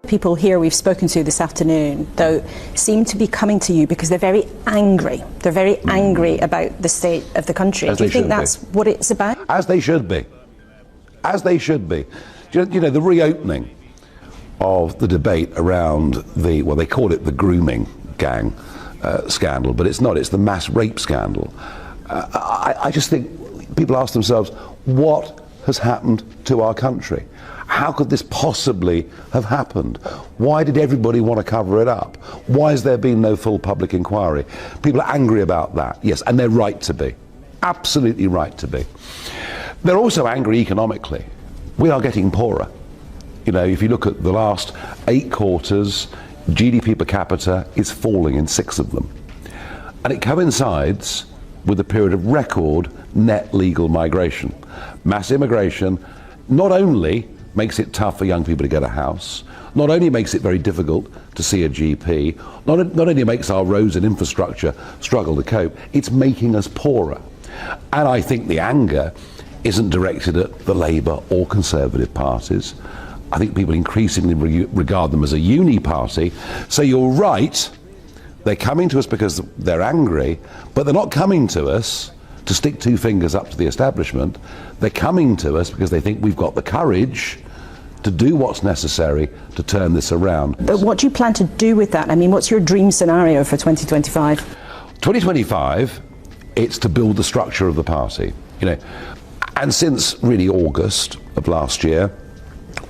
People here we've spoken to this afternoon, though, seem to be coming to you because they're very angry. They're very angry about the state of the country. Do you think that's what it's about? As they should be. As they should be. You know, the reopening of the debate around the, well, they call it the grooming gang scandal, but it's not. It's the mass rape scandal. I just think people ask themselves, what has happened to our country? How could this possibly have happened? Why did everybody want to cover it up? Why has there been no full public inquiry? People are angry about that, yes, and they're right to be. Absolutely right to be. They're also angry economically. We are getting poorer. You know, if you look at the last 8 quarters, GDP per capita is falling in 6 of them. And it coincides with a period of record net legal migration. Mass immigration not only makes it tough for young people to get a house, not only makes it very difficult to see a GP, not only makes our roads and infrastructure struggle to cope, it's making us poorer. And I think the anger isn't directed at the Labour or Conservative parties. I think people increasingly regard them as a uni party. So you're right, they're coming to us because they're angry, but they're not coming to us to stick 2 fingers up to the establishment. They're coming to us because they think we've got the courage to do what's necessary to turn this around. But what do you plan to do with that? I mean, what's your dream scenario for 2025? 2025, it's to build the structure of the party. You know, and since really August of last year,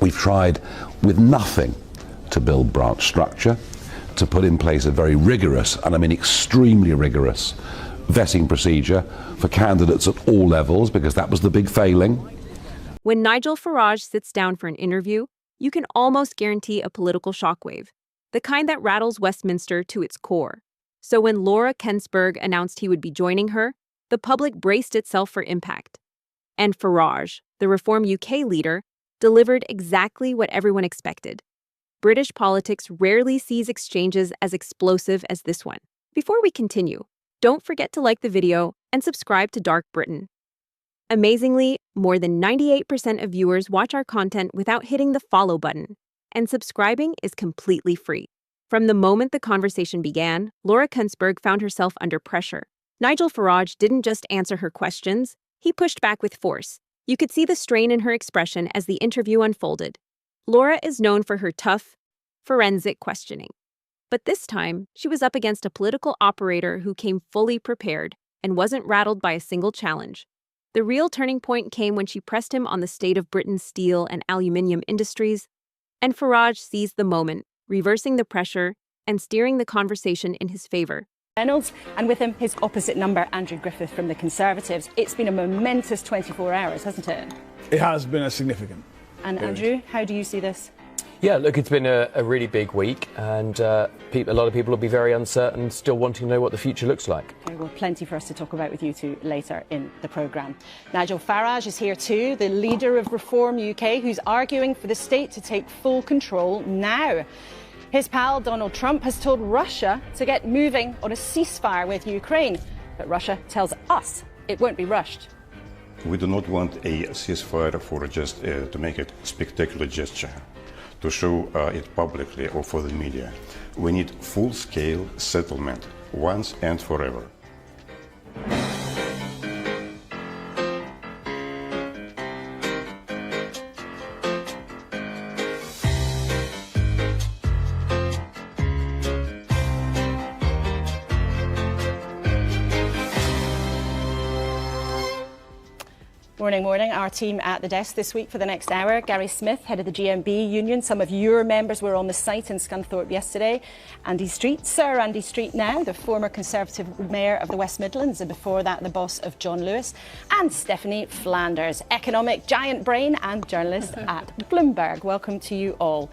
we've tried with nothing to build branch structure, to put in place a very rigorous, and I mean extremely rigorous, vetting procedure for candidates at all levels, because that was the big failing. When Nigel Farage sits down for an interview, you can almost guarantee a political shockwave, the kind that rattles Westminster to its core. So when Laura Kuenssberg announced he would be joining her, the public braced itself for impact. And Farage, the Reform UK leader, delivered exactly what everyone expected. British politics rarely sees exchanges as explosive as this one. Before we continue, don't forget to like the video and subscribe to Dark Britain. Amazingly, more than 98% of viewers watch our content without hitting the follow button, and subscribing is completely free. From the moment the conversation began, Laura Kuenssberg found herself under pressure. Nigel Farage didn't just answer her questions, he pushed back with force. You could see the strain in her expression as the interview unfolded. Laura is known for her tough, forensic questioning. But this time, she was up against a political operator who came fully prepared and wasn't rattled by a single challenge. The real turning point came when she pressed him on the state of Britain's steel and aluminium industries, and Farage seized the moment, reversing the pressure and steering the conversation in his favor. Reynolds, and with him, his opposite number, Andrew Griffith from the Conservatives. It's been a momentous 24 hours, hasn't it? It has been a significant. And Andrew, how do you see this? Yeah, look, it's been a really big week, and a lot of people will be very uncertain, still wanting to know what the future looks like. Well, plenty for us to talk about with you two later in the programme. Nigel Farage is here too, the leader of Reform UK, who's arguing for the state to take full control now. His pal Donald Trump has told Russia to get moving on a ceasefire with Ukraine, but Russia tells us it won't be rushed. We do not want a ceasefire for just to make it spectacular gesture, to show it publicly or for the media. We need full-scale settlement, once and forever. Morning. Our team at the desk this week for the next hour. Gary Smith, head of the GMB union. Some of your members were on the site in Scunthorpe yesterday. Andy Street, Sir Andy Street now, the former Conservative Mayor of the West Midlands, and before that the boss of John Lewis. And Stephanie Flanders, economic giant brain and journalist at Bloomberg. Welcome to you all.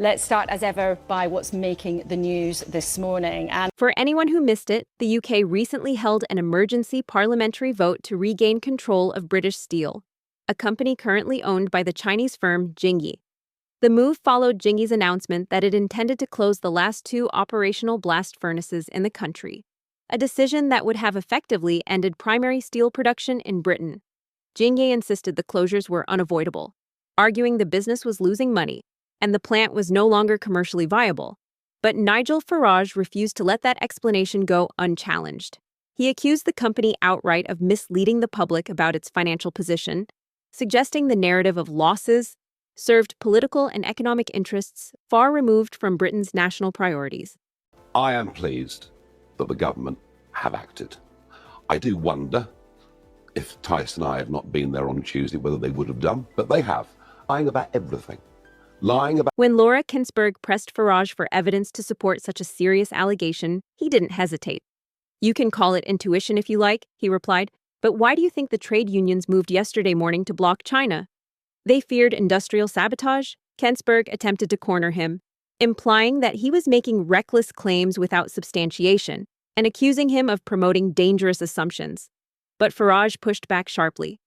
Let's start, as ever, by what's making the news this morning. And for anyone who missed it, the UK recently held an emergency parliamentary vote to regain control of British Steel, a company currently owned by the Chinese firm Jingyi. The move followed Jingyi's announcement that it intended to close the last 2 operational blast furnaces in the country, a decision that would have effectively ended primary steel production in Britain. Jingyi insisted the closures were unavoidable, arguing the business was losing money and the plant was no longer commercially viable. But Nigel Farage refused to let that explanation go unchallenged. He accused the company outright of misleading the public about its financial position, suggesting the narrative of losses served political and economic interests far removed from Britain's national priorities. I am pleased that the government have acted. I do wonder if Tyson and I had not been there on Tuesday, whether they would have done, but they have. Lying about everything. Lying about... When Laura Kuenssberg pressed Farage for evidence to support such a serious allegation, he didn't hesitate. "You can call it intuition if you like," he replied, "but why do you think the trade unions moved yesterday morning to block China? They feared industrial sabotage?" Kuenssberg attempted to corner him, implying that he was making reckless claims without substantiation and accusing him of promoting dangerous assumptions. But Farage pushed back sharply.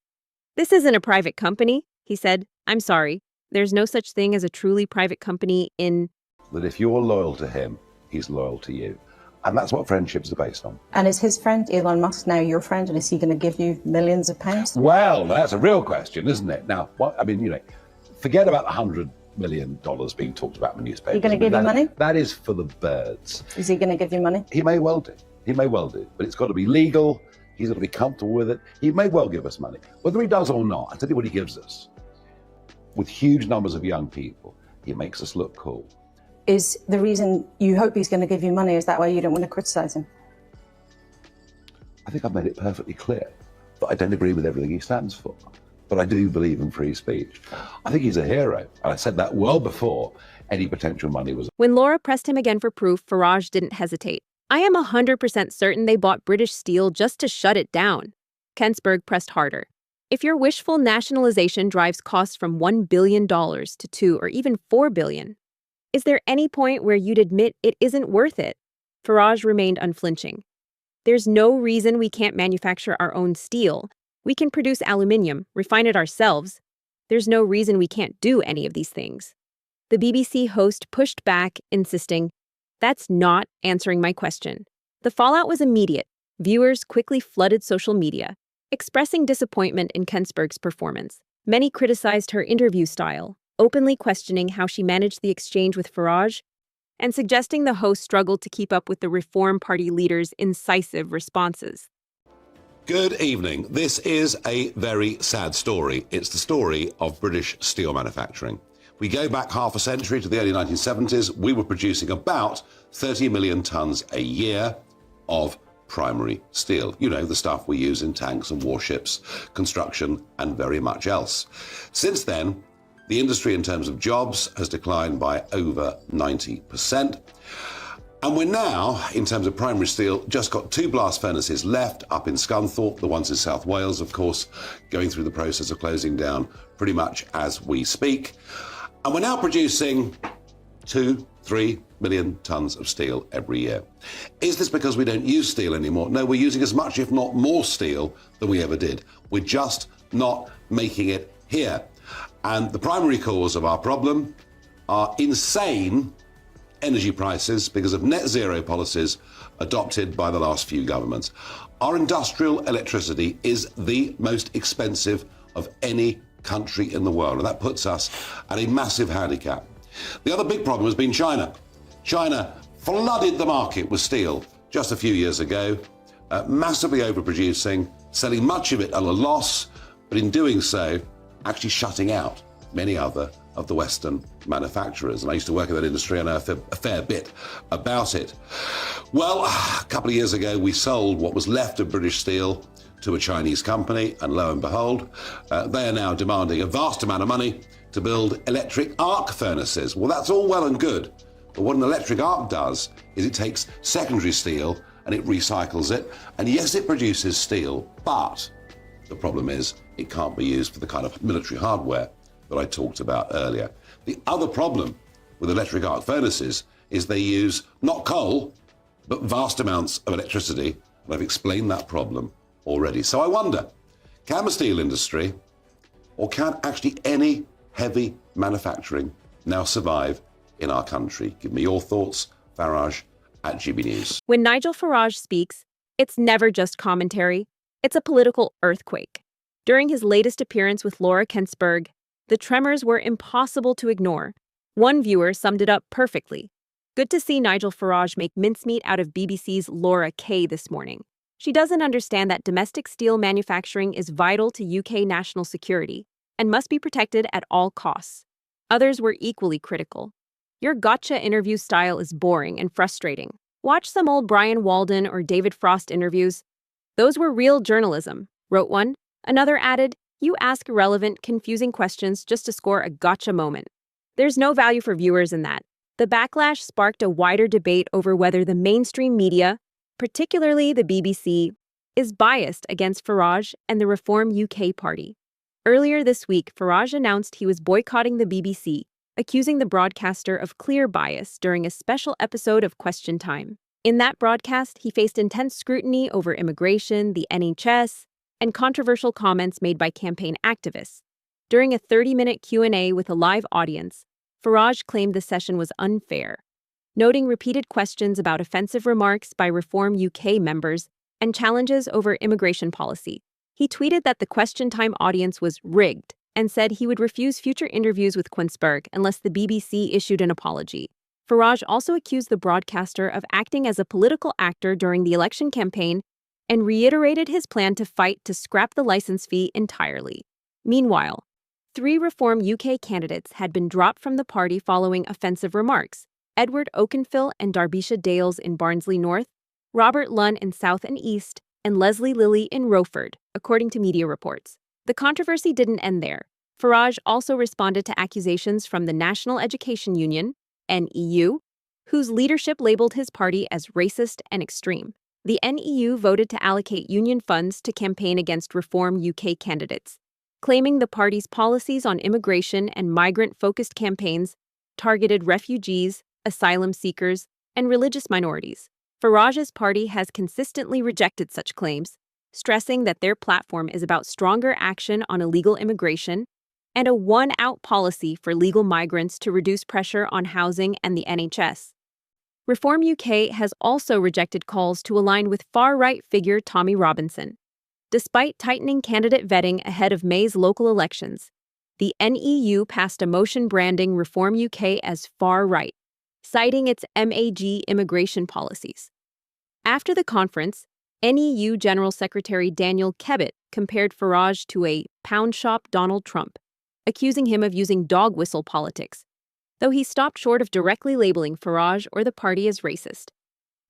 "This isn't a private company," he said. "I'm sorry. There's no such thing as a truly private company in..." That if you're loyal to him, he's loyal to you. And that's what friendships are based on. And is his friend, Elon Musk, now your friend? And is he going to give you millions of pounds? Well, that's a real question, isn't it? Now, forget about the $100 million being talked about in the newspapers. Are you going to give you money? That is for the birds. Is he going to give you money? He may well do. He may well do. But it's got to be legal. He's got to be comfortable with it. He may well give us money. Whether he does or not, I'll tell you what he gives us. With huge numbers of young people, he makes us look cool. Is the reason you hope he's going to give you money, is that why you don't want to criticise him? I think I've made it perfectly clear that I don't agree with everything he stands for, but I do believe in free speech. I think he's a hero, and I said that well before any potential money was... When Laura pressed him again for proof, Farage didn't hesitate. "I am 100% certain they bought British steel just to shut it down." Kuenssberg pressed harder. "If your wishful nationalization drives costs from $1 billion to $2 or even $4 billion, is there any point where you'd admit it isn't worth it?" Farage remained unflinching. "There's no reason we can't manufacture our own steel. We can produce aluminium, refine it ourselves. There's no reason we can't do any of these things." The BBC host pushed back, insisting, "That's not answering my question." The fallout was immediate. Viewers quickly flooded social media, expressing disappointment in Kuenssberg's performance. Many criticized her interview style, openly questioning how she managed the exchange with Farage, and suggesting the host struggled to keep up with the Reform Party leader's incisive responses. Good evening. This is a very sad story. It's the story of British steel manufacturing. We go back half a century to the early 1970s. We were producing about 30 million tons a year of primary steel. You know, the stuff we use in tanks and warships, construction, and very much else. Since then, the industry in terms of jobs has declined by over 90%. And we're now, in terms of primary steel, just got 2 blast furnaces left up in Scunthorpe, the ones in South Wales, of course, going through the process of closing down pretty much as we speak. And we're now producing 2-3 million tons of steel every year. Is this because we don't use steel anymore? No, we're using as much, if not more, steel than we ever did. We're just not making it here. And the primary cause of our problem are insane energy prices because of net zero policies adopted by the last few governments. Our industrial electricity is the most expensive of any country in the world, and that puts us at a massive handicap. The other big problem has been China. China flooded the market with steel just a few years ago, massively overproducing, selling much of it at a loss, but in doing so, actually shutting out many other of the Western manufacturers. And I used to work in that industry and I know a fair bit about it. Well, a couple of years ago, we sold what was left of British steel to a Chinese company, and lo and behold, they are now demanding a vast amount of money to build electric arc furnaces. Well, that's all well and good, but what an electric arc does is it takes secondary steel and it recycles it, and yes, it produces steel, but the problem is it can't be used for the kind of military hardware that I talked about earlier. The other problem with electric arc furnaces is they use not coal, but vast amounts of electricity, and I've explained that problem already. So I wonder, can the steel industry, or can actually any heavy manufacturing now survive in our country? Give me your thoughts, Farage at GB News. When Nigel Farage speaks, it's never just commentary, it's a political earthquake. During his latest appearance with Laura Kuenssberg, the tremors were impossible to ignore. One viewer summed it up perfectly. Good to see Nigel Farage make mincemeat out of BBC's Laura Kay this morning. She doesn't understand that domestic steel manufacturing is vital to UK national security and must be protected at all costs. Others were equally critical. Your gotcha interview style is boring and frustrating. Watch some old Brian Walden or David Frost interviews. Those were real journalism, wrote one. Another added, you ask irrelevant, confusing questions just to score a gotcha moment. There's no value for viewers in that. The backlash sparked a wider debate over whether the mainstream media, particularly the BBC, is biased against Farage and the Reform UK party. Earlier this week, Farage announced he was boycotting the BBC, accusing the broadcaster of clear bias during a special episode of Question Time. In that broadcast, he faced intense scrutiny over immigration, the NHS, and controversial comments made by campaign activists. During a 30-minute Q&A with a live audience, Farage claimed the session was unfair, noting repeated questions about offensive remarks by Reform UK members and challenges over immigration policy. He tweeted that the Question Time audience was rigged and said he would refuse future interviews with Kuenssberg unless the BBC issued an apology. Farage also accused the broadcaster of acting as a political actor during the election campaign and reiterated his plan to fight to scrap the license fee entirely. Meanwhile, 3 Reform UK candidates had been dropped from the party following offensive remarks: Edward Oakenfill and Derbyshire Dales in Barnsley North, Robert Lunn in South and East, and Leslie Lilly in Rowford, according to media reports. The controversy didn't end there. Farage also responded to accusations from the National Education Union, NEU, whose leadership labeled his party as racist and extreme. The NEU voted to allocate union funds to campaign against Reform UK candidates, claiming the party's policies on immigration and migrant-focused campaigns targeted refugees, asylum seekers, and religious minorities. Farage's party has consistently rejected such claims, stressing that their platform is about stronger action on illegal immigration and a one-out policy for legal migrants to reduce pressure on housing and the NHS. Reform UK has also rejected calls to align with far-right figure Tommy Robinson. Despite tightening candidate vetting ahead of May's local elections, the NEU passed a motion branding Reform UK as far-right, citing its MAG immigration policies. After the conference, NEU General Secretary Daniel Kebbett compared Farage to a pound shop Donald Trump, accusing him of using dog whistle politics, though he stopped short of directly labeling Farage or the party as racist.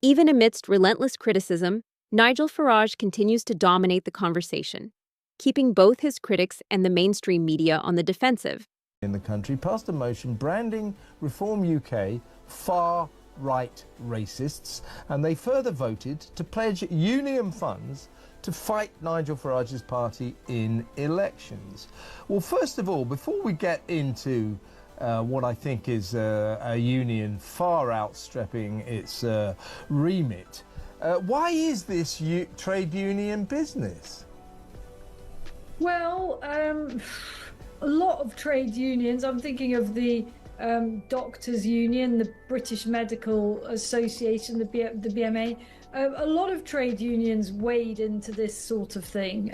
Even amidst relentless criticism, Nigel Farage continues to dominate the conversation, keeping both his critics and the mainstream media on the defensive. In the country passed a motion branding Reform UK far-right racists, and they further voted to pledge union funds to fight Nigel Farage's party in elections. Well, first of all, before we get into what I think is a union far outstripping its remit, why is this trade union business? Well, a lot of trade unions, I'm thinking of the Doctors Union, the British Medical Association, the BMA, a lot of trade unions wade into this sort of thing.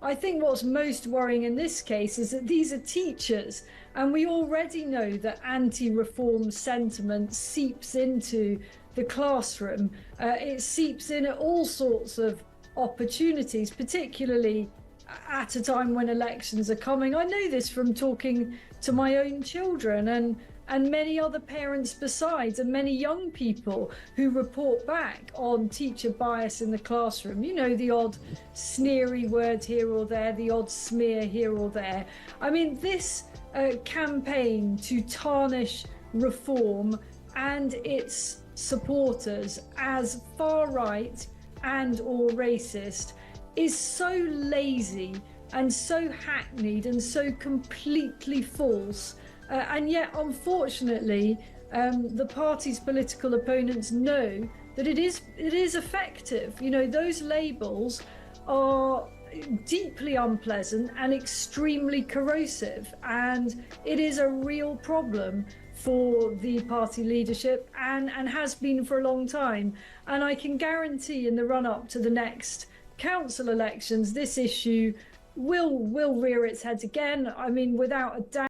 I think what's most worrying in this case is that these are teachers, and we already know that anti-reform sentiment seeps into the classroom. It seeps in at all sorts of opportunities, particularly at a time when elections are coming. I know this from talking to my own children and many other parents besides, and many young people who report back on teacher bias in the classroom. You know, the odd sneery word here or there, the odd smear here or there. I mean, this campaign to tarnish reform and its supporters as far-right and or racist is so lazy and so hackneyed and so completely false. And yet, unfortunately, the party's political opponents know that it is effective. You know, those labels are deeply unpleasant and extremely corrosive, and it is a real problem for the party leadership and has been for a long time. And I can guarantee in the run-up to the next council elections, this issue will rear its head again. I mean, without a doubt.